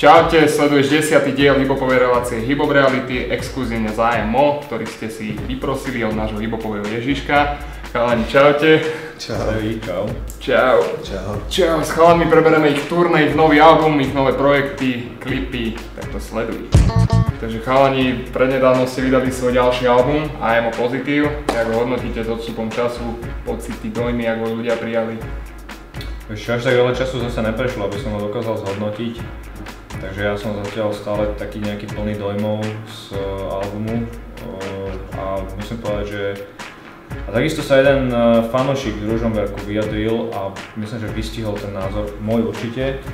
Čaute, sleduješ 10. diel hiphopovej relácie Hip-Hop Reality, exkluzívne za AMO, ktorý ste si vyprosili od nášho hiphopového Ježiška. Chalani, čaute. Čau. Čau. Čau. Čau. S chalami preberieme ich turné, ich nový album, ich nové projekty, klipy, tak to sleduj. Takže chalani, prednedávno ste vydali svoj ďalší album, AMO Pozitív. Jak ho hodnotíte s odstupom času, pocity, dojmy, ako ho ľudia prijali? Ešte až tak veľa času zase neprešlo, aby som ho dokázal zhodnotiť. Takže ja som zatiaľ stále taký nejaký plný dojmov z albumu a musím povedať, že a takisto sa jeden fanúšik v Ružomberku vyjadril a myslím, že vystihol ten názor, môj určite,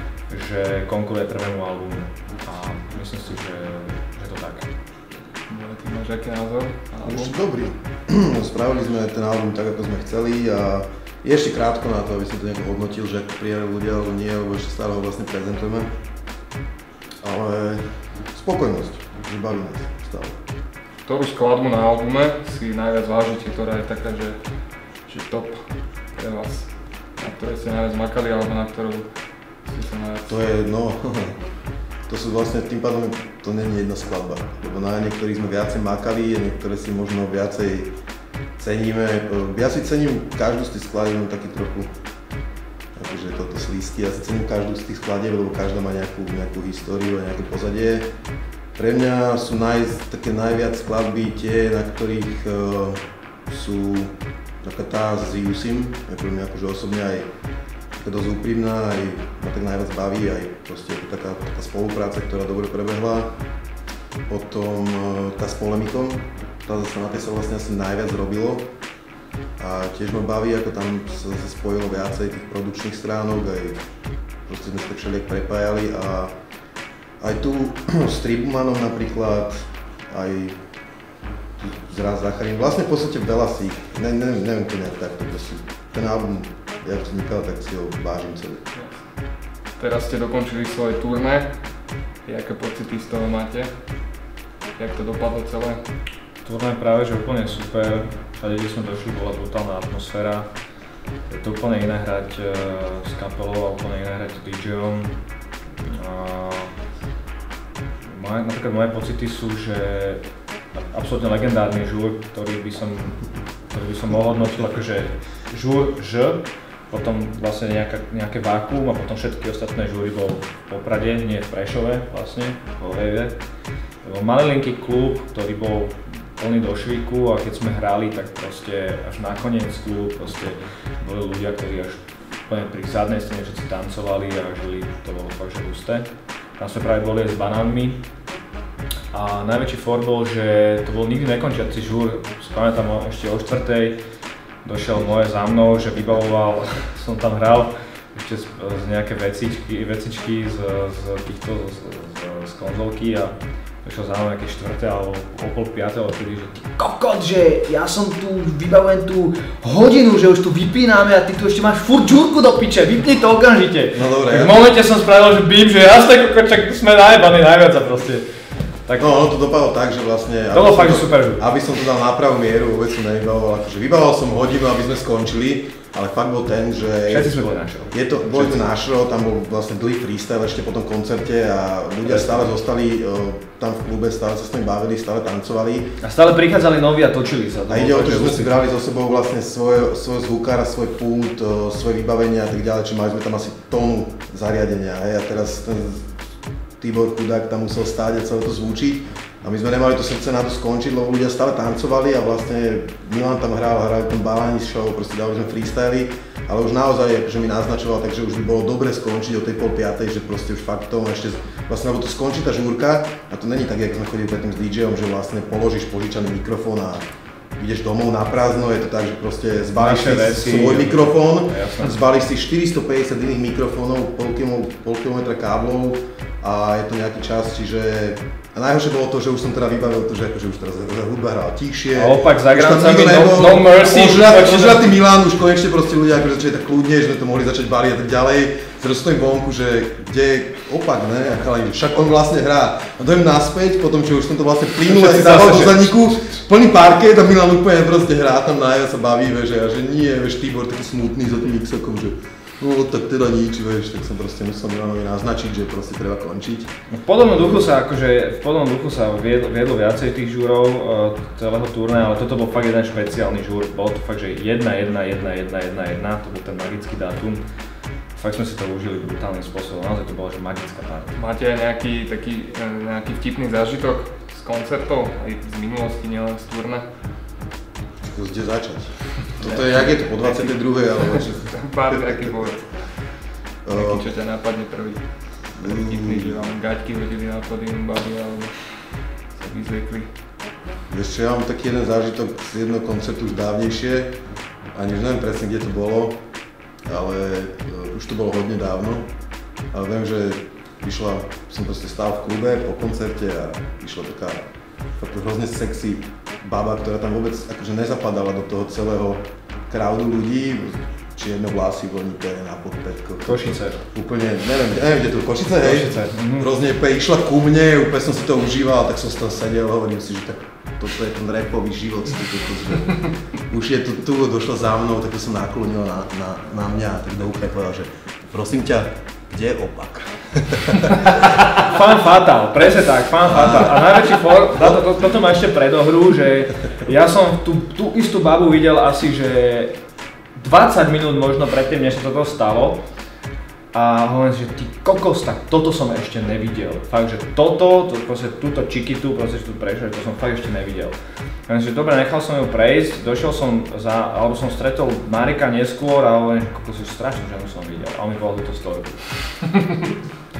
že konkuruje prvému albumu a myslím si, že to tak. Ty máš aký názor? Už dobrý. Spravili sme ten album tak, ako sme chceli a je ešte krátko na to, aby som to nejako hodnotil, že ako prijali ľudia alebo nie, lebo ešte stále ho vlastne prezentujeme. Ale spokojnosť, že baví nás stále. Ktorú skladbu na albume si najviac vážite, ktorá je taká, že top pre vás? Na ktorej ste najviac makali, alebo na ktorú ste sa najviac... To je, to sú vlastne, tým pádom to nie je jedna skladba. Lebo na niektorých sme viacej makali a niektoré si možno viacej ceníme. Ja si cením každú z tých skladieb, mám taký trochu akože toto slísky. Ja si cením každú z tých skladieb, lebo každá má nejakú históriu a nejaké pozadie. Pre mňa sú také najviac skladby tie, na ktorých sú taká tá s Jusim, pre mňa akože osobne aj dosť úprimná, aj ma tak najviac baví, aj proste taká spolupráca, ktorá dobre prebehla. Potom tá s Polemikom, na tej sa vlastne asi najviac robilo. A tiež ma baví, ako tam sa spojilo viacej tých produkčných stránok, aj proste sme sa tak všelijak prepájali a aj tu s Tribumanom napríklad, aj zraz Zacharín, vlastne v podstate veľa si ich, neviem to nejak takto, ten album, jak vznikal, tak si ho vážim celý. Teraz ste dokončili svoje turné, aké pocity z toho máte? Jak to dopadlo celé? Turné práve, že úplne super, všade, kde sme došli, bola brutálna atmosféra. Je to úplne iné hrať s kapelou a úplne iné hrať s DJom. Napríklad moje pocity sú, že absolútne legendárny žúr, ktorý by som ohodnotil akože žúr Ž, potom vlastne nejaké vákuum a potom všetky ostatné žúry bol v Poprade, nie v Prešove vlastne, vo Vejve. To bol malilinký klub, ktorý bol plný do švíku a keď sme hrali, tak proste až nakoniec klub proste boli ľudia, ktorí až úplne pri zadnej strane všetci tancovali a žili, to bolo fakt, že husté. Tam sme práve boli aj s banánmi a najväčší for bol, že to bol nikdy nekončiaci žúr. Spamätám ešte o 4:00 došiel moje za mnou, že vybavoval, som tam hral ešte z nejaké vecičky z konzolky a došiel za mnou nejaké 4:00 alebo o 4:30 odtedy, že ty kokot, že ja som tu, vybavujem tú hodinu, že už tu vypíname a ty tu ešte máš furt žúrku do piče, vypni to okamžite. No dobre. V momente som spravil, že bím, že jasne kokot, čak sme najebaní najviac a proste. Tak, no ono to dopadlo tak, že vlastne, to bolo fakt, že super žúr. Aby som to dal na pravú mieru, vôbec som nevybavoval, akože vybavoval som hodinu, aby sme skončili, ale fakt bol ten, že... Všetci sme boli na show. Boli sme na show, tam bol vlastne dlhý freestyle ešte po tom koncerte a ľudia stále zostali tam v klube, stále sa s nimi bavili, stále tancovali. A stále prichádzali noví a točili sa. A ide o to, že sme si brali so sebou vlastne svoj zvukár a svoj punkt, svoje vybavenie a tak ďalej, čiže mali sme tam asi tónu zariadenia, hej, a teraz ten Tibor chudák tam musel stáť a celé to zvučiť a my sme nemali to srdce na to skončiť, lebo ľudia stále tancovali a vlastne Milan tam hrali tam Balani show, proste dali sme freestyly, ale už naozaj akože mi naznačoval, takže už by bolo dobre skončiť o tej 4:30, že proste už fakt to ešte vlastne, lebo to skončí tá žúrka a to není tak, jak sme chodili predtým s DJom, že vlastne položíš požičaný mikrofón a ideš domov na prázdno, je to tak, že proste zbalíš si svoj mikrofón, zbalíš si 450 iných mikrofónov, pol kilometra káblov a je to nejaký čas, čiže a najhoršie bolo to, že už som teda vybavil to, že akože už teraz hudba hrala tichšie. A opak za grancami no mercy. Ožratý Milan, už konečne proste ľudia akože začali tak kľudne, že sme to mohli začať baliť a tak ďalej. Zrazu stojím vonku, že kde je opak, ne? A chalani, však on vlastne hrá. A dojem naspäť, potom čo už som to vlastne plynul a si dával do zadníku, plný parket a Milan úplne proste hrá tam najviac sa baví, vieš, a že nie, vieš, Tibor taký smutný za tým X-okom, že no tak teda nič, vieš, tak som proste musel Milanovi naznačiť, že proste treba končiť. V podobnom duchu sa viedlo viacej tých žúrov celého turnaja, ale toto bol fakt jeden špeciálny žúr. Bolo to fakt, že 1-1-1-1-1-1, to bol ten magický dátum. Fakt sme si to užili brutálnym spôsobom, naozaj to bola že magická party. Máte aj nejaký vtipný zážitok z koncertov, aj z minulosti, nielen z turné? Kde začať? Toto je, jak je to, po 22. alebo čo? Pár taký povedz. Taký, čo ťa napadne prvý. Vtipný, že vám gaťky hodili na pódium, babi, alebo sa vyzvekli. Vieš čo, ja mám taký jeden zážitok z jedného koncertu už dávnejšie, ani už neviem presne, kde to bolo, ale už to bolo hodne dávno. Ale viem, že som proste stál v klube po koncerte a išla taká hrozne sexy baba, ktorá tam vôbec akože nezapadala do toho celého crowdu ľudí, čierne vlasy, vlnité na podpätkoch. Košice. Úplne, neviem kde to, Košice, hej? Košice. Hrozne išla ku mne, úplne som si to užíval, tak som si tam sedel a hovorím si, že tak toto je ten rapový život, že už je to tu, došla za mnou, tak to som naklonil na mňa, tak do úplne povedal, že prosím ťa, kde je opak? Fan fatal, presne tak, fan fatal. A najväčší toto má ešte predohru, že ja som tú istú babu videl asi, že 20 minút možno predtým, než sa toto stalo. A hovorím si, že ty kokos, tak toto som ešte nevidel. Fakt, že túto čikitu, proste tu prešiel, to som fakt ešte nevidel. Takže dobre, nechal som ju prejsť, došiel som som stretol Marika neskôr a hovorím, že kokos, strašnú ženu som videl. A on mi povedal túto storku.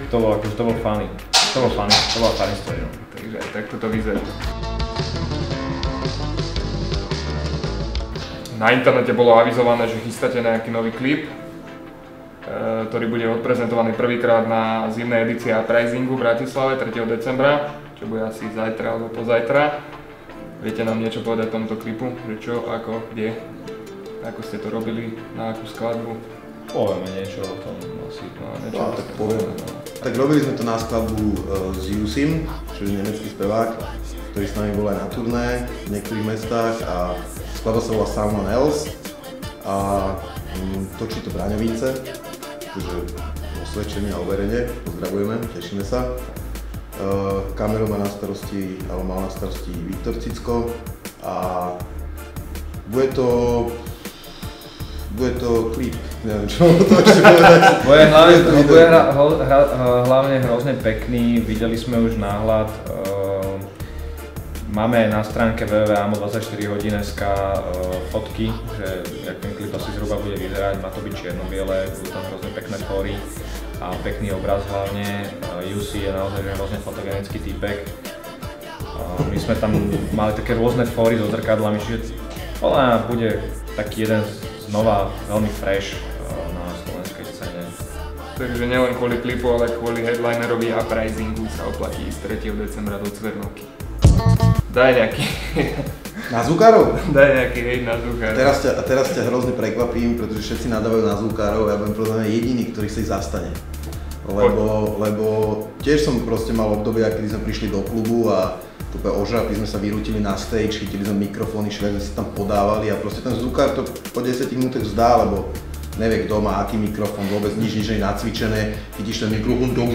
To bol funny. To bola funny story. No. Takže aj takto to vyzerá. Na internete bolo avizované, že chystáte nejaký nový klip, ktorý bude odprezentovaný prvýkrát na zimnej edícii Uprisingu v Bratislave 3. decembra, čo bude asi zajtra alebo pozajtra. Viete nám niečo povedať o tomto klipu? Že čo, ako, kde? Ako ste to robili? Na akú skladbu? Povieme niečo o tom asi. No, tak povieme. Tak robili sme to na skladbu s Jusim, čo je nemecký spevák, ktorý s nami bol aj na turné v niektorých mestách a skladba sa volá Someone Else a točí to Braňovice. Takže osvedčenie a overenie, pozdravujeme, tešíme sa. Kameru má na starosti, alebo mal na starosti Viktor Cicko a bude to klip, neviem čo to ešte povedať. Bude hlavne hrozne pekný, videli sme už náhľad. Máme aj na stránke www.amo24hodin.sk fotky, že jak ten klip asi zhruba bude vyzerať, má to byť čierno-biele, budú tam hrozne pekné fóry a pekný obraz hlavne. UC je naozaj hrozne fotogenický týpek. My sme tam mali také rôzne fóry so zrkadlami, čiže bude taký jeden znova veľmi fresh na slovenskej scéne. Takže nielen kvôli klipu, ale kvôli headlinerovi Uprisingu sa oplatí ísť 3. decembra do Cvernovky. Daj nejaký... Na zvukárov? Daj nejaký hejt na zvukárov. Teraz ťa hrozne prekvapím, pretože všetci nadávajú na zvukárov, ja budem podľa mňa jediný, ktorý sa ich zastane. Lebo tiež som proste mal obdobie, kedy sme prišli do klubu a ožrapí sme sa vyrútili na stage, chytili sme mikrofóny, všetko sme sa tam podávali a proste ten zvukár to po 10 minútach vzdá, lebo nevie kto má aký mikrofón, vôbec nič nie je nacvičené, chytíš ten mikrofón, to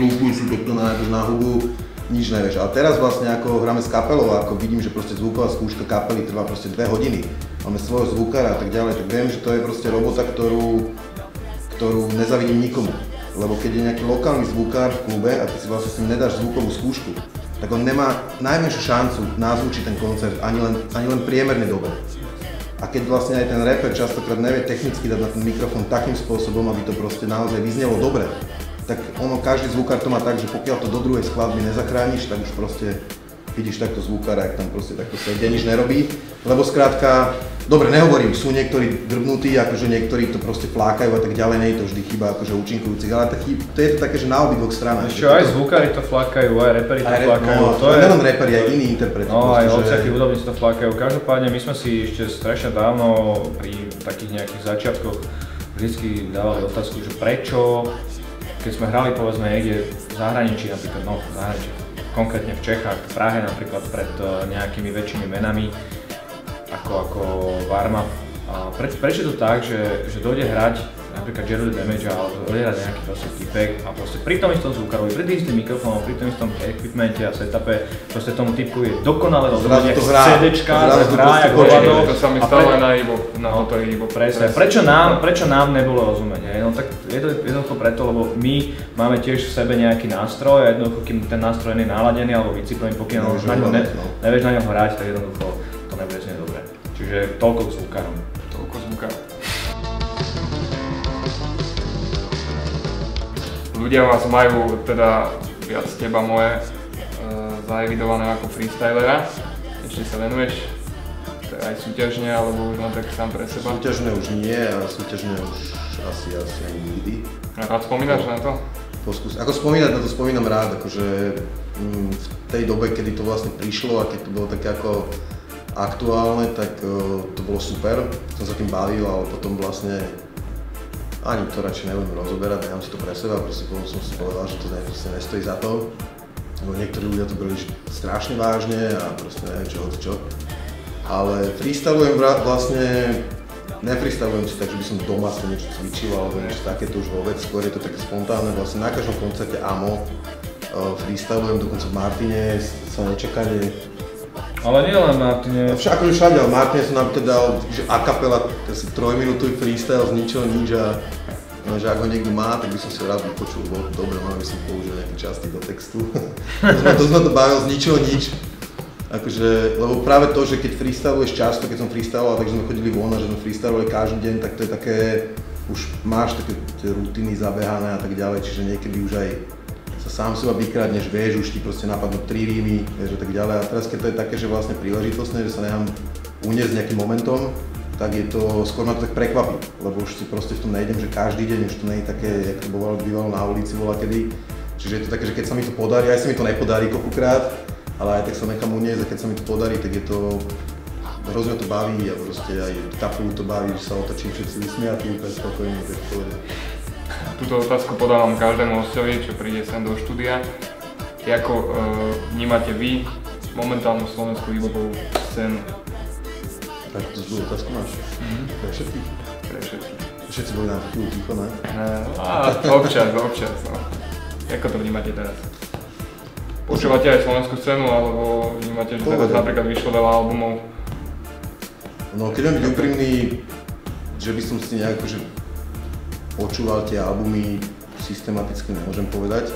na hubu, nič nevieš. Ale teraz vlastne ako hráme s kapelou a ako vidím, že proste zvuková skúška kapely trvá proste 2 hodiny. Máme svojho zvukára a tak ďalej, tak viem, že to je proste robota, ktorú nezavidím nikomu. Lebo keď je nejaký lokálny zvukár v klube a ty si vlastne s ním nedáš zvukovú skúšku, tak on nemá najmenšiu šancu nazvučiť ten koncert ani len priemernej dobe. A keď vlastne aj ten rapper častokrát nevie technicky dať na ten mikrofón takým spôsobom, aby to proste naozaj vyznelo dobre, tak každý zvukár to má tak, že pokiaľ to do druhej skladby nezachrániš, tak už proste vidíš takto zvukára, jak tam proste takto sedie, nič nerobí, lebo skrátka, dobre, nehovorím, sú niektorí drbnutí, akože niektorí to proste flákajú a tak ďalej, nie je to vždy chyba akože účinkujúcich, ale to je to také, že na obidvoch stranách. Ešte aj zvukári to flákajú, aj reperi to flákajú. No, to je len reperi, aj iní interpreti. No, aj hociakí hudobníci to flákajú. Každopádne my sme si ešte strašne dávno pri takých nejakých začiatkoch vždycky dávali otázku, že prečo, keď sme hrali povedzme niekde v zahraničí, napríklad v zahraničí, konkrétne v Čechách, v Prahe napríklad pred nejakými väčšími menami, ako Warm Up. Prečo je to tak, že dojde hrať napríklad Jerry Damage alebo dojde hrať nejaký proste typek a proste pri tom istom zvukárovi, pri tým istým mikrofónom, pri tom istom equipmente a setupe, proste tomu typku je dokonale rozumieť CDčka, hrá jak hovado. To sa mi stalo na toto Ivo. Presne. Prečo nám nebolo rozumieť? No tak je to jednoducho preto, lebo my máme tiež v sebe nejaký nástroj a jednoducho, kým ten nástroj nie je naladený alebo vyciplený, pokiaľ nevieš na ňom hrať, tak jednoducho to nebude znieť dobre. Čiže toľko k zvukárom. Ľudia vás majú teda viac teba moje zaevidované ako freestylera. Ešte sa venuješ aj súťažne, alebo už len tak sám pre seba? Súťažne už nie, ale súťažne už asi ani nikdy. A rád spomínaš na to? Ako spomínať na to spomínam rád, akože v tej dobe, kedy to vlastne prišlo a keď to bolo také ako aktuálne, tak to bolo super, som sa tým bavil, ale potom vlastne ani to radšej nebudem rozoberať, nechám si to pre seba, proste potom som si povedal, že to nestojí za to. Lebo niektorí ľudia to brali strašne vážne a proste neviem čo. Ale freestylujem vlastne, nefreestylujem si tak, že by som doma si niečo cvičil alebo niečo takéto už vôbec, skôr je to také spontánne, vlastne na každom koncerte AMO freestylujem, dokonca v Martine sa nečakane. Ale nie len Martine. Akože všade, ale Martine som nám teda dal, že a cappella, asi 3-minútový freestyle z ničoho nič a že ak ho niekto má, tak by som si ho rád vypočul, bolo to dobre, aby som použil nejaké časti do textu. to sme to bavil z ničoho nič. Akože, lebo práve to, že keď freestyluješ často, keď som freestyloval, takže sme chodili von a že sme freestylovali každý deň, tak to je také, už máš také tie rutiny zabehané a tak ďalej, čiže niekedy už aj sám seba vykradneš, vieš, už ti proste napadnú 3 rímy, vieš, a tak ďalej. A teraz keď to je také, že vlastne príležitostné, že sa nechám uniesť nejakým momentom, tak je to, skôr ma to tak prekvapí, lebo už si proste v tom nejdem, že každý deň, už to nie je také, jak to bývalo na ulici volakedy. Čiže je to také, že keď sa mi to podarí, aj sa mi to nepodarí koľkokrát, ale aj tak sa nechám uniesť a keď sa mi to podarí, tak je to, hrozne to baví a proste aj kapelu to baví, že sa otočím všetci vysmiatí, úplne spokojní, tak to je. Túto otázku podávam každému hostovi, čo príde sem do štúdia. Ako vnímate vy momentálnu slovenskú hip-hopovú scénu? Tak to zlú otázku máš? Pre všetkých? Pre všetkých. Všetci boli na chvíľu ticho, ne? Občas, no. Ako to vnímate teraz? Počúvate aj slovenskú scénu, alebo vnímate, že teraz napríklad vyšlo veľa albumov? No keď mám byť úprimný, že by som si nejak počúval tie albumy, systematicky nemôžem povedať,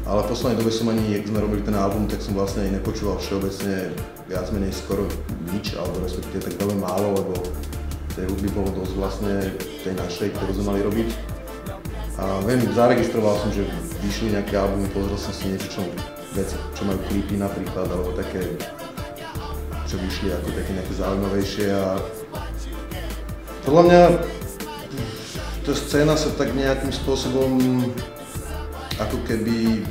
ale v poslednej dobe som ani, keď sme robili ten album, tak som vlastne aj nepočúval všeobecne viac menej skoro nič, alebo respektíve tak veľmi málo, lebo tej hudby bolo dosť vlastne tej našej, ktorú sme mali robiť. A viem, zaregistroval som, že vyšli nejaké albumy, pozrel som si niečo, čo majú klipy napríklad, alebo také, čo vyšli ako také nejaké zaujímavejšie a podľa mňa tá scéna sa tak nejakým spôsobom ako keby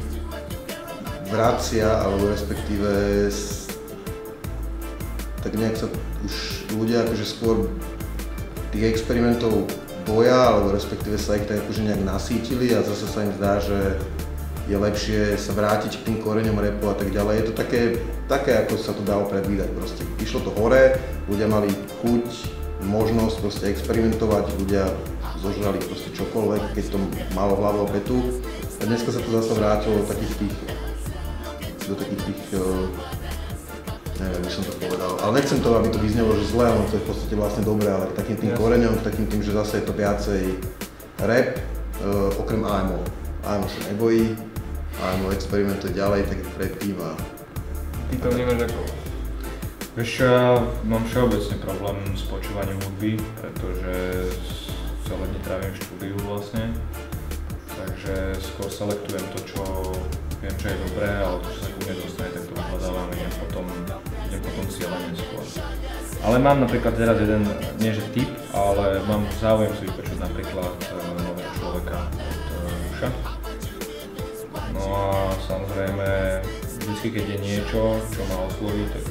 vracia, alebo respektíve tak nejak sa už ľudia akože skôr tých experimentov boja, alebo respektíve sa ich tak akože nejak nasítili a zase sa im zdá, že je lepšie sa vrátiť k tým koreňom rapu a tak ďalej. Je to také ako sa to dalo predvídať proste. Išlo to hore, ľudia mali chuť, možnosť proste experimentovať, ľudia zožrali proste čokoľvek, keď to malo hlavu a petu. A dneska sa to zase vrátilo do takých tých, neviem, by som to povedal, ale nechcem to, aby to vyznelo, že zle, ono to je v podstate vlastne dobré, ale k takým tým koreňom, k takým tým, že zase je to viacej rap, okrem AMO. AMO sa nebojí, AMO experimentuje ďalej, tak predtým a... Ty to vnímaš ako? Vieš, ja mám všeobecne problém s počúvaním hudby, pretože celé dni trávim v štúdiu vlastne. Takže skôr selektujem to, čo viem, čo je dobré, ale to, čo sa ku mne dostane, tak to vyhľadávam, idem po tom. potom cieľene skôr. Ale mám napríklad teraz jeden, nie že tip, ale mám záujem si vypočuť napríklad nového človeka od Uša. No a samozrejme, vždycky keď je niečo, čo ma osloví, tak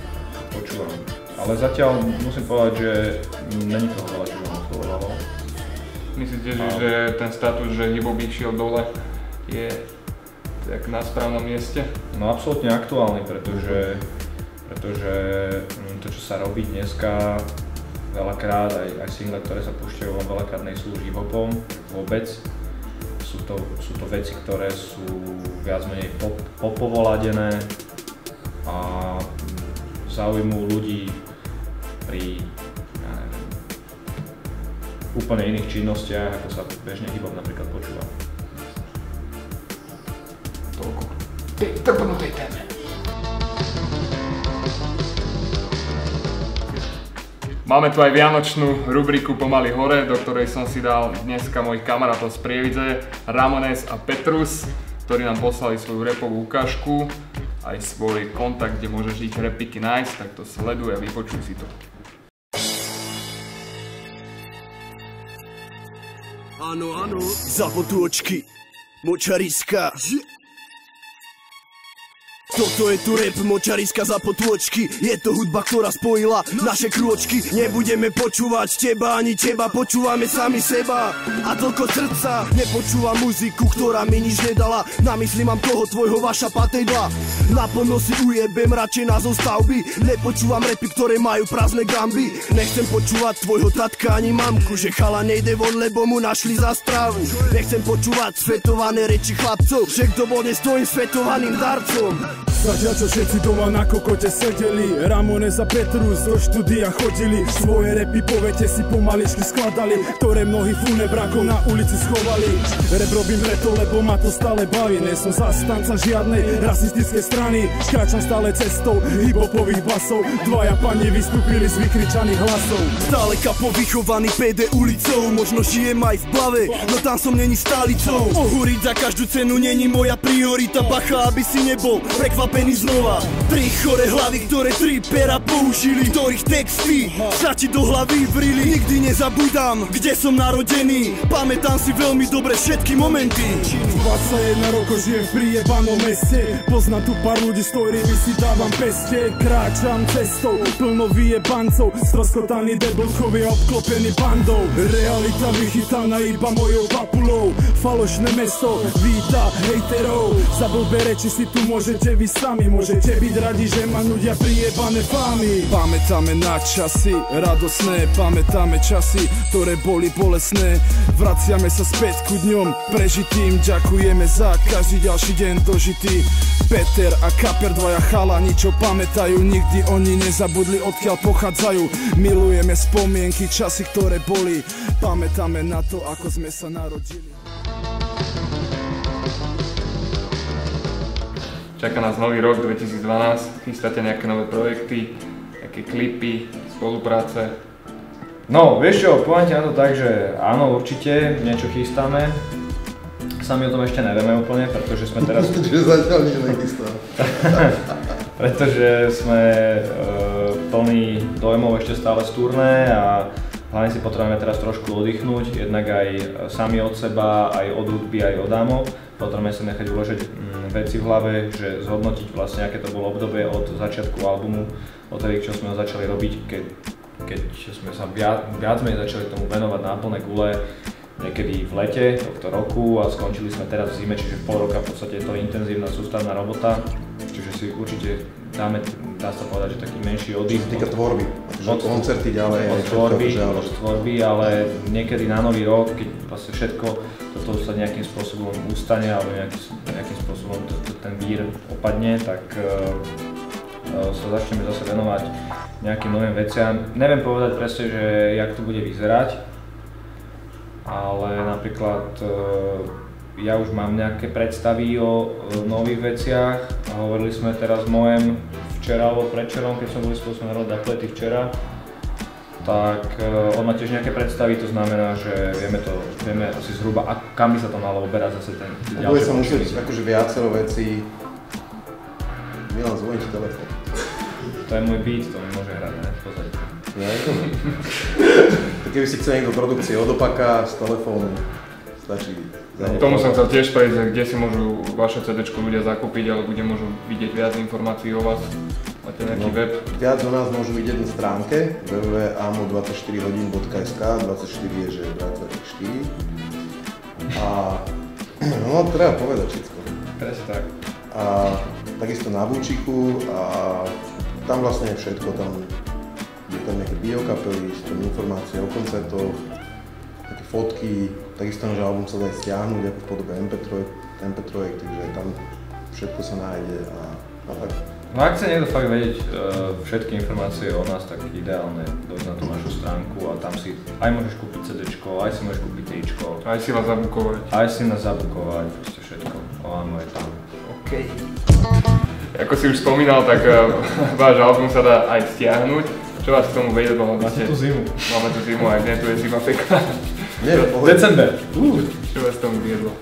počúvam. Ale zatiaľ musím povedať, že není toho veľa, čo ma oslovovalo. Myslíte, že ten status, že hip-hop išiel dole, je tak na správnom mieste? No absolútne aktuálny, pretože to, čo sa robí dneska, veľakrát, aj single, ktoré sa púšťajú, veľakrát nie sú hip-hopom vôbec. Sú to veci, ktoré sú viac menej popovo ladené a zaujímujú ľudí pri úplne iných činnostiach, ako sa bežne hip-hop napríklad počúva. Toľko. Tej trpnutej téme. Máme tu aj vianočnú rubriku Pomaly hore, do ktorej som si dal dneska mojich kamarátov z Prievidze, Ramones a Petrus, ktorí nám poslali svoju rapovú ukážku, aj svoj kontakt, kde môžeš ich rapiky nájsť, tak to sleduj a vypočuj si to. Áno, áno, za potôčky, močariska. Toto je tu rap, močariska za potôčky. Je to hudba, ktorá spojila naše krôčky. Nebudeme počúvať teba ani teba, počúvame sami seba. A toľko srdca, nepočúvam muziku, ktorá mi nič nedala. Na mysli mám toho tvojho vaša patejdla. Naplno si ujebem radšej názov stavby. Nepočúvam rapy, ktoré majú prázdne gamby. Nechcem počúvať tvojho tatka ani mamku, že chala nejde von, lebo mu našli za stravu. Nechcem počúvať svetované reči chlapcov, že kto bol dnes tvojim svetovaným darcom. Zatiaľ čo všetci doma na kokote sedeli, Ramones a Petrus do štúdia chodili. Svoje repy po vete si pomaličky skladali, ktoré mnohí funebrakov na ulici schovali. Rap robím preto, lebo ma to stále baví. Nie som zastanca žiadnej rasistickej strany, kráčam stále cestou hip-hopových basov. Dvaja pani vystúpili z vykričaných hlasov. Stále kapo vychovaný PD ulicou, možno žijem aj v Blave, no tam som není stálicou. Ohúriť za každú cenu není moja priorita, bacha, aby si nebol prekvapený znova. Tri chore hlavy, ktoré tri pera použili, ktorých texty sa ti do hlavy vrili. Nikdy nezabudám, kde som narodený, pamätám si veľmi dobre všetky momenty. 21 rokov žijem v priebanom meste, poznám tu pár ľudí, s ktorými si dávam peste. Kráčam cestou, plno vyjebancov, stroskotaný debilchovia obklopený bandou. Realita vychytaná iba mojou papulou, falošné mesto víta hejterov. Za blbé reči si tu môžete vy sami, môžete byť radi, že ma nudia prijebané fámy. Pamätáme na časy radosné, pamätáme časy, ktoré boli bolesné. Vraciame sa späť ku dňom prežitým, ďakujeme za každý ďalší deň dožitý. Peter a Kaper, dvaja chalani, čo pamätajú, nikdy oni nezabudli, odkiaľ pochádzajú. Milujeme spomienky, časy, ktoré boli, pamätáme na to, ako sme sa narodili. Čaká nás nový rok 2012, chystáte nejaké nové projekty, nejaké klipy, spolupráce? No, vieš čo, poviem ti na to tak, že áno, určite niečo chystáme. Sami o tom ešte nevieme úplne, pretože sme teraz... Čiže zatiaľ nič nechystá. Pretože sme plní dojmov ešte stále z turné a hlavne si potrebujeme teraz trošku oddychnúť, jednak aj sami od seba, aj od hudby, aj od ámov. Potrebujeme si nechať uložiť veci v hlave, že zhodnotiť vlastne, aké to bolo obdobie od začiatku albumu, od tej, čo sme ho začali robiť, keď sme sa viac menej začali tomu venovať na plné gule, niekedy v lete tohto roku a skončili sme teraz v zime, čiže pol roka v podstate je to intenzívna sústavná robota, čiže si určite dáme, dá sa povedať, že taký menší oddych. Týka tvorby, od koncerty ďalej, od tvorby, ale niekedy na nový rok, keď vlastne všetko toto sa nejakým spôsobom ustane alebo nejakým spôsobom ten vír opadne, tak sa začneme zase venovať nejakým novým veciam. Neviem povedať presne, že jak to bude vyzerať, ale napríklad ja už mám nejaké predstavy o nových veciach. Hovorili sme teraz s Moem včera alebo predčerom, keď sme boli spolu na Road Atlety včera. Tak on má tiež nejaké predstavy, to znamená, že vieme asi zhruba, kam by sa to malo oberať zase ten ďalší. Bude sa musieť akože viacero vecí. Milan, zvoní ti telefón. To je môj beat, to mi môže hrať, ne? Pozrieť. Tak keby si chcel niekto produkcie od Opaka z telefónu, stačí. Tomu som chcel tiež prejsť, kde si môžu vaše CD-čko ľudia zakúpiť, alebo kde môžu vidieť viac informácií o vás. Máte nejaký web? Viac o nás môžu vidieť na stránke www.amo24hodin.sk, 24 je, že 24. A no, treba povedať všetko. Presne tak. A takisto na Búčiku a tam vlastne je všetko, tam je tam nejaké biokapely, sú tam informácie o koncertoch, také fotky, takisto náš album sa dá stiahnuť ako v podobe MP3, takže tam všetko sa nájde a tak. No ak chce niekto fakt vedieť všetky informácie o nás, tak ideálne dojsť na tú našu stránku a tam si aj môžeš kúpiť CDčko, aj si môžeš kúpiť tričko. Aj si vás zabukovať. Aj si nás zabukovať, proste všetko. Áno, je tam. OK. Ako si už spomínal, tak váš album sa dá aj stiahnuť. Čo vás k tomu viedlo? Máte tú zimu. Máme tú zimu, aj dnes tu je zima pekná. December. Čo vás k tomu viedlo?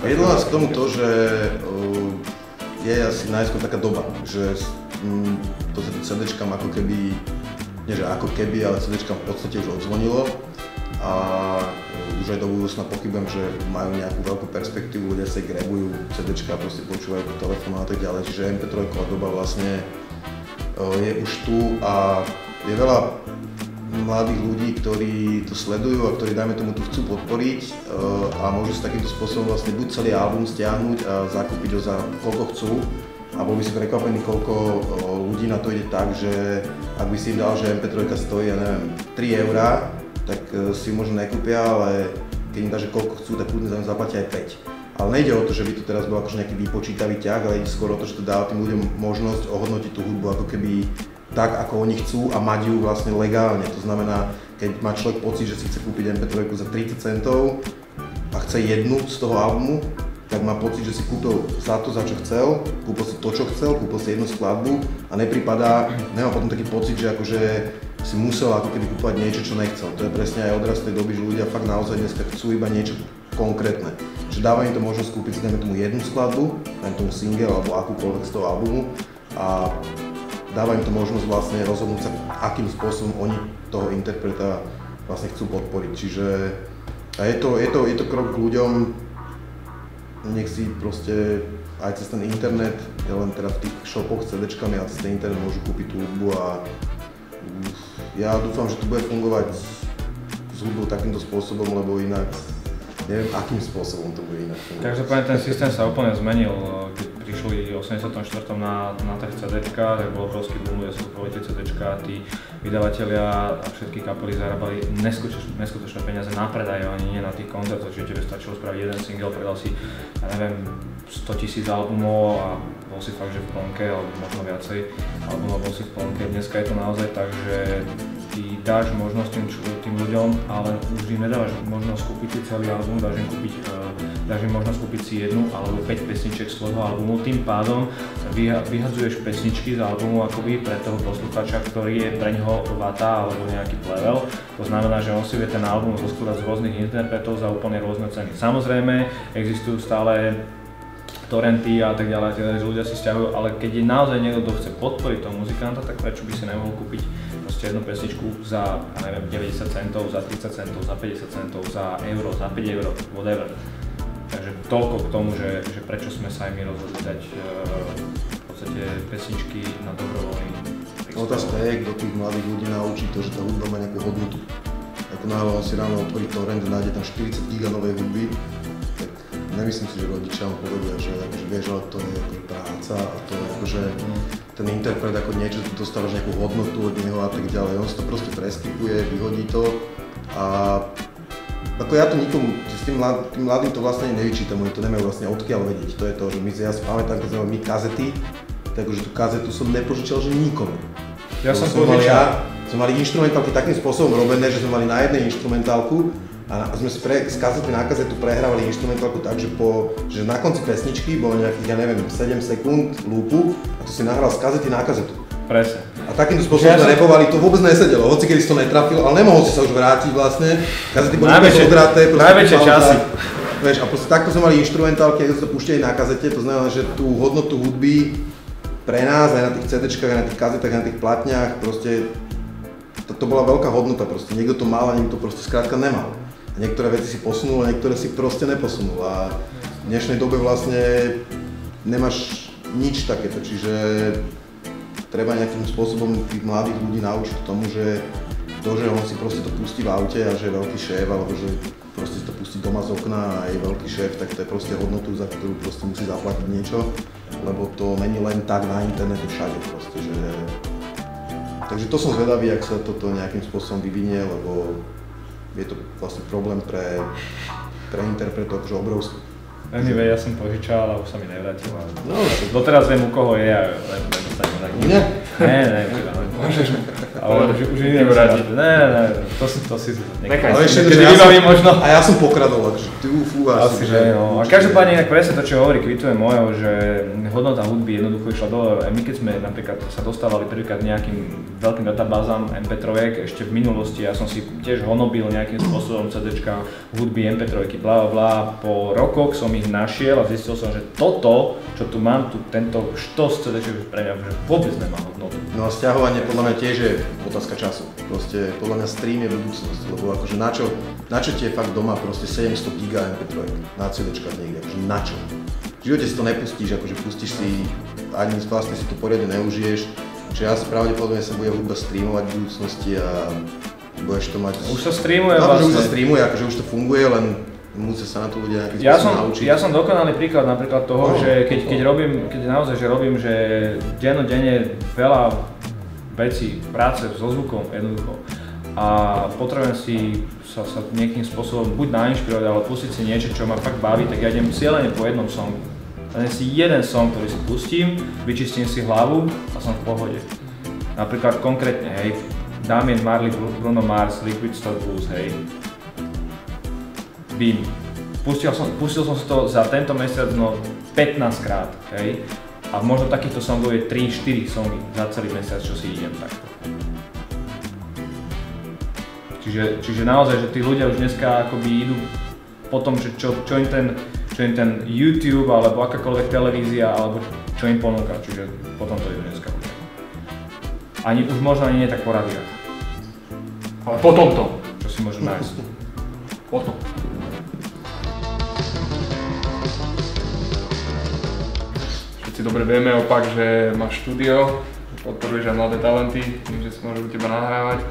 Viedlo nás k tomu to, že je asi najskôr taká doba, že to CDčkám ako keby, nie že ako keby, ale CDčkám v podstate už odzvonilo a už aj do budúcna pochybujem, že majú nejakú veľkú perspektívu, ľudia sa grabujú CDčka, proste počúvajú po telefónu a tak ďalej, čiže MP3-ková doba vlastne je už tu a je veľa mladých ľudí, ktorí to sledujú a ktorí, dajme tomu, tu chcú podporiť a môžu si takýmto spôsobom vlastne buď celý album stiahnuť a zakúpiť ho za koľko chcú a bol by si prekvapený, koľko ľudí na to ide tak, že ak by si im dal, že MP3 stojí, ja neviem, 3 €, tak si ju možno nekúpia, ale keď im dá, že koľko chcú, tak kľudne za ňu zaplatia aj 5. Ale nejde o to, že by to teraz bol akože nejaký vypočítavý ťah, ale ide skôr o to, že to dá tým ľuďom možnosť ohodnotiť tú hudbu ako keby tak, ako oni chcú a mať ju vlastne legálne. To znamená, keď má človek pocit, že si chce kúpiť MP3 za 30 centov a chce jednu z toho albumu, tak má pocit, že si kúpil za to, za čo chcel, kúpil si to, čo chcel, kúpil si jednu skladbu a nemá potom taký pocit, že akože si musel ako keby kúpať niečo, čo nechcel. To je presne aj odraz tej doby, že ľudia fakt naozaj dneska chcú iba niečo konkrétne. Že dáva im to možnosť kúpiť si tomu jednu skladbu, dajme tomu single alebo akúkoľvek z toho albumu a dáva im to možnosť vlastne rozhodnúť sa, akým spôsobom oni toho interpreta vlastne chcú podporiť. Čiže je to krok k ľuďom, nech si proste aj cez ten internet, len teda v tých shopoch s CD-čkami, ale cez ten internet môžu kúpiť tú hudbu a ja dúfam, že to bude fungovať s hudbou takýmto spôsobom, lebo inak neviem, akým spôsobom to bude inak fungovať. Každopádne ten systém sa úplne zmenil, keď prišli v 84. na tých CDčka, tak bol obrovský boom, ľudia sa kupovali tie CDčka a tí vydavatelia a všetky kapely zarábali neskutočné peniaze na predaj, ani nie na tých koncertoch, čiže tebe stačilo spraviť jeden single, predal si, ja neviem, 100 000 albumov a bol si fakt, že v plnke, alebo možno viacej albumov bol si v plnke. Dneska je to naozaj tak, že ty dáš možnosť tým ľuďom, ale už im nedávaš možnosť kúpiť si celý album, dáš im možnosť kúpiť si jednu alebo 5 pesniček z svojho albumu, tým pádom vyhadzuješ pesničky z albumu akoby pre toho poslucháča, ktorý je pre ňoho vata alebo nejaký plevel. To znamená, že on si vie ten album zoskladať z rôznych interpretov za úplne rôzne ceny. Samozrejme, existujú stále torrenty a tak ďalej, že ľudia si stiahujú, ale keď je naozaj niekto, kto chce podporiť toho muzikanta, tak prečo by si nemohol kúpiť proste jednu pesničku za, ja neviem, 90 centov, za 30 centov, za 50 centov, za euro, za 5 €, whatever. Takže toľko k tomu, že prečo sme sa aj my rozhodli dať v podstate pesničky na dobrovoľný. Otázka je, kto tých mladých ľudí naučí to, že tá hudba má nejakú hodnotu. Ako náhle on si ráno otvorí torrent a nájde tam 40 giga novej hudby, tak nemyslím si, že rodičia mu povedia, že akože vieš, ale to je akože práca a to je akože ten interpret ako niečo, dostávaš nejakú hodnotu od neho a tak ďalej. On si to proste preskipuje, vyhodí to a ako ja to nikomu, tým mladým to vlastne nevyčítam, oni to nemajú vlastne odkiaľ vedieť. To je to, že ja si pamätám, keď sme mali kazety, takže tú kazetu som nepožičal, že nikomu. Ja som požičal. Sme mali inštrumentálky takým spôsobom robené, že sme mali na jednej inštrumentálku a sme si z kazety na kazetu prehrávali inštrumentálku tak, že na konci pesničky bolo nejakých, ja neviem, 7 sekúnd loopu a to si nahral z kazety na kazetu. Presne. A takýmto spôsobom sme repovali, to vôbec nesedelo, hoci kedy si to netrafil, ale nemohol si sa už vrátiť vlastne. Kazety boli odhraté, najväčšie časy. Vieš, a proste takto sme mali inštrumentálky, keď sa to púšťali na kazete, to znamená, že tú hodnotu hudby pre nás aj na tých CD-čkách, aj na tých kazetách, aj na tých platniach, proste to bola veľká hodnota, proste niekto to mal a niekto proste skrátka nemal. A niektoré veci si posunul a niektoré si proste neposunul a v dnešnej dobe vlastne nemáš nič takéto, čiže treba nejakým spôsobom tých mladých ľudí naučiť tomu, že to, že on si proste to pustí v aute a že je veľký šéf, alebo že proste si to pustí doma z okna a je veľký šéf, tak to je proste hodnotu, za ktorú proste musí zaplatiť niečo, lebo to není len tak na internete všade proste, že... Takže to som zvedavý, ak sa toto nejakým spôsobom vyvinie, lebo je to vlastne problém pre interpretov, akože obrovský. Anyway, ja som požičal a už sa mi nevrátil. No, doteraz viem, u koho je a nedostanem tak. Nie? Ne, Môžeš ale už idem vrátiť. Ne, to si nechaj si. Keď vybavím možno. A ja som pokradol, akože ty fúha. Asi, že no. A každopádne inak presne to, čo hovorí, kvitujem mojho, že hodnota hudby jednoducho išla dole. My keď sme napríklad sa dostávali prvýkrát nejakým veľkým databázam MP3, ešte v minulosti ja som si tiež honobil nejakým spôsobom CDčka, hudby, MP3, bla bla. Po rokoch som ich našiel a zistil som, že toto, čo tu mám, tento štos CDček pre mňa vôbec nemá hodnotu. No a sťahovanie podľa mňa tiež je otázka času. Proste podľa mňa stream je budúcnosť, lebo akože na čo ti je fakt doma proste 700 GB MP3 na CDčkách niekde, akože na čo? V živote si to nepustíš, akože pustíš si, ani vlastne si to poriadne neužiješ. Čiže asi pravdepodobne sa bude hudba streamovať v budúcnosti a budeš to mať... Už sa streamuje vlastne. vlastne. Už sa streamuje, akože už to funguje, len musia sa na to ľudia nejakým spôsobom naučiť. Ja som dokonalý príklad napríklad toho, že keď naozaj robím, že dennodenne veľa vecí, práce so zvukom jednoducho a potrebujem si sa nejakým spôsobom buď nainšpirovať, ale pustiť si niečo, čo ma fakt baví, tak ja idem cieľene po jednom songu. Len si jeden song, ktorý si pustím, vyčistím si hlavu a som v pohode. Napríklad konkrétne, hej, Damien Marley, Bruno Mars, Liquid Star Blues, hej. Vím. Pustil som si to za tento mesiac 15 krát, hej. A možno takýchto songov je 3-4 songy za celý mesiac, čo si idem takto. Čiže naozaj, že tí ľudia už dneska akoby idú po tom, že čo im ten YouTube alebo akákoľvek televízia alebo čo im ponúka, čiže potom to idú dneska ľudia. Už možno ani nie tak po rádiách. Ale potom to. Čo si môžu nájsť. Potom. Všetci dobre vieme opak, že máš štúdio, podporuješ aj mladé talenty, tým, že si môžu u teba nahrávať.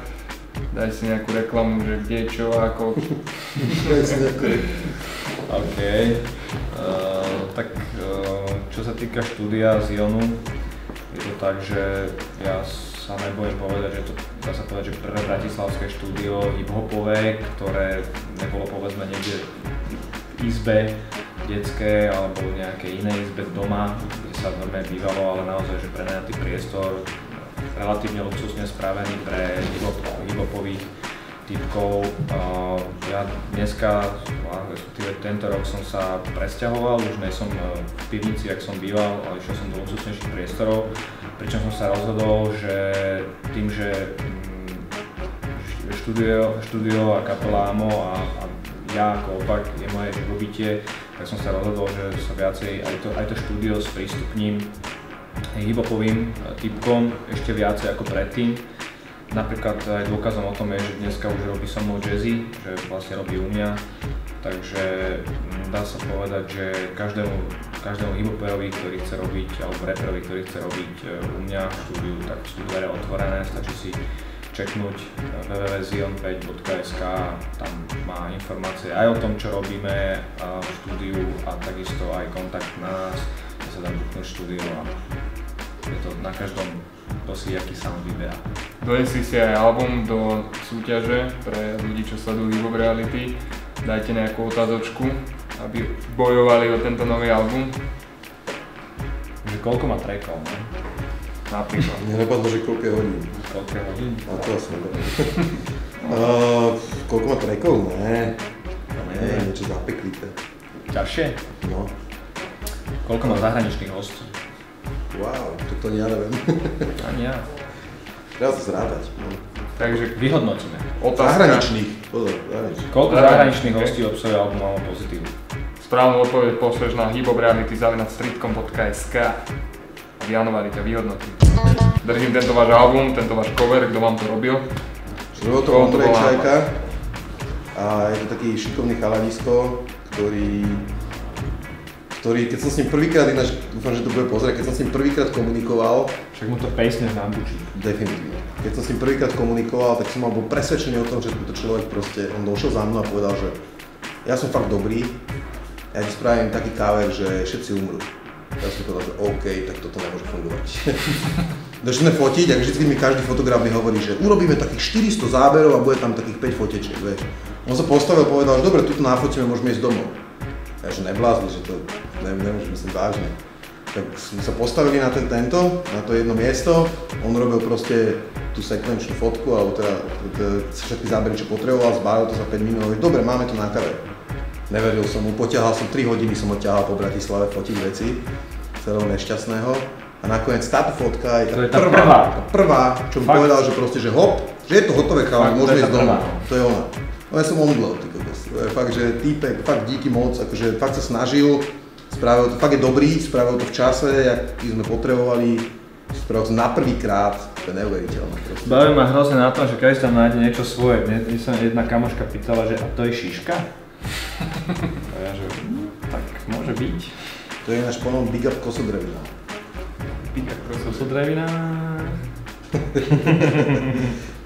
Daj si nejakú reklamu, že kde, čo, ako. OK. Čo sa týka štúdia z Ionu, je to tak, že ja sa nebojím povedať, že to dá sa povedať, že prvé bratislavské štúdio hip-hopové, ktoré nebolo povedzme niekde v izbe detské alebo nejakej inej izbe doma, kde sa normálne bývalo, ale naozaj, že prenajatý priestor, relatívne luxusne spravený pre hip-hopových typkov. Ja dneska, respektíve tento rok som sa presťahoval, už nie som v pivnici, jak som býval, ale išiel som do luxusnejších priestorov, pričom som sa rozhodol, že tým, že štúdio a kapela Amo a ja ako opak je moje živobytie, tak som sa rozhodol, že sa viacej aj to štúdio sprístupním hip-hopovým typkom ešte viacej ako predtým. Napríklad aj dôkazom o tom je, že dneska už robí so mnou Jazzy, že vlastne robí u mňa, takže dá sa povedať, že každému hip-hoperovi, ktorý chce robiť, alebo rapperovi, ktorý chce robiť u mňa v štúdiu, tak sú dvere otvorené, stačí si čeknúť www.zion5.sk, tam má informácie aj o tom, čo robíme v štúdiu a takisto aj kontakt na nás, kde sa dá buknúť štúdio a je to na každom, kto si aký sound vyberá. Donesli si aj album do súťaže pre ľudí, čo sledujú hip-hop reality. Dajte nejakú otázočku, aby bojovali o tento nový album. Že koľko má trackov, ne? Napríklad. Mne napadlo, že koľko je hodín. Koľko je hodín? A to asi nebude. Koľko má trackov? Ne, niečo zapeklité. Ťažšie? No. Koľko má zahraničných hostí? Wow, to ja neviem. Ani ja. Treba to zrátať. Takže vyhodnotíme. Zahraničných, pozor, zahraničných. Koľko zahraničných hostí obsahuje album Amo Pozitív? Správnu odpoveď pošleš na hiphopreality@streetcom.sk. v januári ťa vyhodnotí. Držím tento váš album, tento váš cover, kto vám to robil? Robil to Ondrej Čajka a je to taký šikovný chalanisko, ktorý, keď som s ním prvýkrát, ináč dúfam, že to bude pozrieť, keď som s ním prvýkrát komunikoval. Však mu to pejsne nambučí. Definitívne. Keď som s ním prvýkrát komunikoval, tak som bol presvedčený o tom, že to človek proste, on došiel za mnou a povedal, že ja som fakt dobrý, ja ti spravím taký káver, že všetci umrú. Ja som povedal, že OK, tak toto nemôže fungovať. Došli sme fotiť a vždycky mi každý fotograf mi hovorí, že urobíme takých 400 záberov a bude tam takých 5 fotečiek, vieš. On sa postavil a povedal, že dobre, tuto nafotíme, môžeme ísť domov. Ja že neblázni, že to nemôžem myslím vážne. Tak sme sa postavili na na to jedno miesto, on robil proste tú sekvenčnú fotku, alebo teda všetky zábery, čo potreboval, zbálil to za 5 minút, hovorí, dobre, máme to na kaver. Neveril som mu, poťahal som 3 hodiny, som ho ťahal po Bratislave fotiť veci, celého nešťastného. A nakoniec táto fotka je tá prvá, čo mi povedal, že proste, že hop, že je to hotové chalani, môžeme ísť domov. To je ona. No ja som omdlel, ty kokos. Fakt, že týpek, fakt díky moc, akože fakt sa snažil, spravil to, fakt je dobrý, spravil to v čase, aký sme potrebovali, spravil to na prvýkrát, to je neuveriteľné. Baví ma hrozne na tom, že každý tam nájde niečo svoje. Mne sa jedna kamoška pýtala, že a to je šiška? A ja že, tak môže byť. To je náš ponom Big Up Kosodrevina. Big Up Kosodrevina.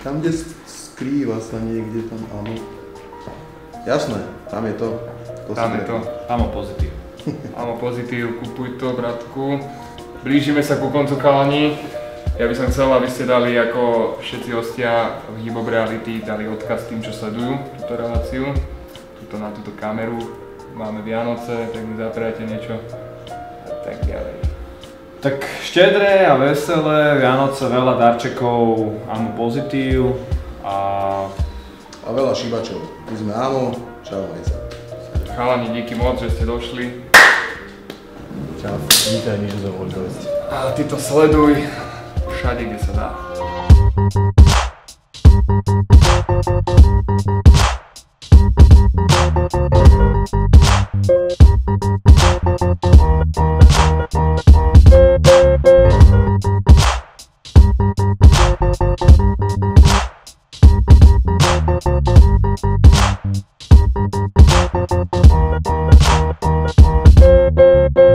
Tam, kde skrýva sa niekde tam, áno. Jasné, tam je to. Tam je to. Amo Pozitív. Amo Pozitív, kupuj to, bratku. Blížime sa ku koncu, chalani. Ja by som chcel, aby ste dali ako všetci hostia v Hip Hop Reality, dali odkaz tým, čo sledujú túto reláciu. Na túto kameru. Máme Vianoce, tak mi zaprajte niečo a tak ďalej. Tak štedré a veselé Vianoce, veľa darčekov, Amo Pozitív a veľa šíbačov. My sme Amo, čau, majca. Chalani, díky moc, že ste došli. Čau. vítaj, Mišo, za voľnosť. A ty to sleduj všade, kde sa dá.